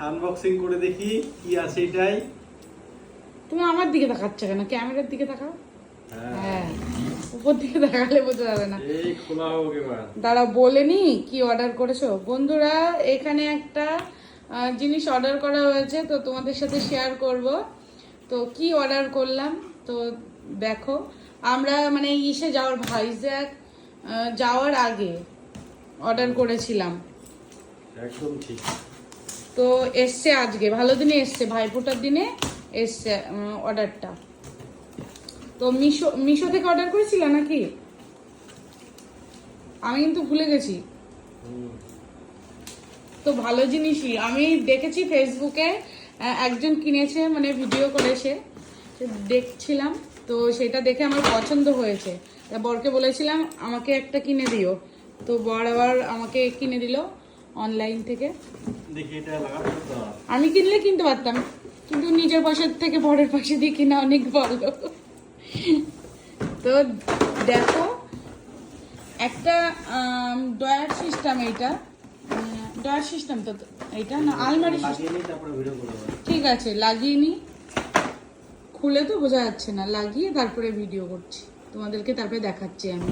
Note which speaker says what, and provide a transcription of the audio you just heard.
Speaker 1: Unboxing করে দেখি কি আছে এটাই।
Speaker 2: তুমি আমার দিকে তাকাচ্ছ কেন? ক্যামেরার দিকে তাকাও। হ্যাঁ, উপর দিকে তাকালে বোঝা যাবে না।
Speaker 1: এই খোলা হোক এবার।
Speaker 2: দাঁড়াও, বলেনি কি অর্ডার করেছো বন্ধুরা। এখানে একটা জিনিস অর্ডার করা হয়েছে, তো তোমাদের সাথে শেয়ার করব। তো কি অর্ডার করলাম তো দেখো। আমরা মানে ইসে যাওয়ার ভাইজ্যাগ যাওয়ার আগে অর্ডার করেছিলাম।
Speaker 1: একদম ঠিক।
Speaker 2: তো এসছে আজকে, ভালো দিনে এসছে, ভাইফোঁটার দিনে এসছে অর্ডারটা। তো মিশো থেকে অর্ডার করেছিল নাকি? আমি কিন্তু ভুলে গেছি। তো ভালো জিনিসই আমি দেখেছি ফেসবুকে, একজন কিনেছে, মানে ভিডিও করেছে, দেখছিলাম। তো সেটা দেখে আমার পছন্দ হয়েছে। তা বরকে বলেছিলাম আমাকে একটা কিনে দিও, তো বর আবার আমাকে কিনে দিল অনলাইন থেকে।
Speaker 1: দেখি এটা লাগাতে তো।
Speaker 2: আমি কিনলে কিনতে পারতাম, কিন্তু নিজের পয়সার থেকে বরের পয়সা দিয়ে কিনা অনেক ভালো। তো দেখো, একটা ডয়ার সিস্টেম, এইটা ডয়ার সিস্টেম তো এইটা না, আলমারি সিস্টেম।
Speaker 1: লাগিয়ে নিই তারপরে ভিডিও করব।
Speaker 2: ঠিক আছে, লাগিয়ে নি। খুলে তো বোঝা যাচ্ছে না, লাগিয়ে তারপরে ভিডিও করছি, তোমাদেরকে তারপরে দেখাচ্ছি আমি।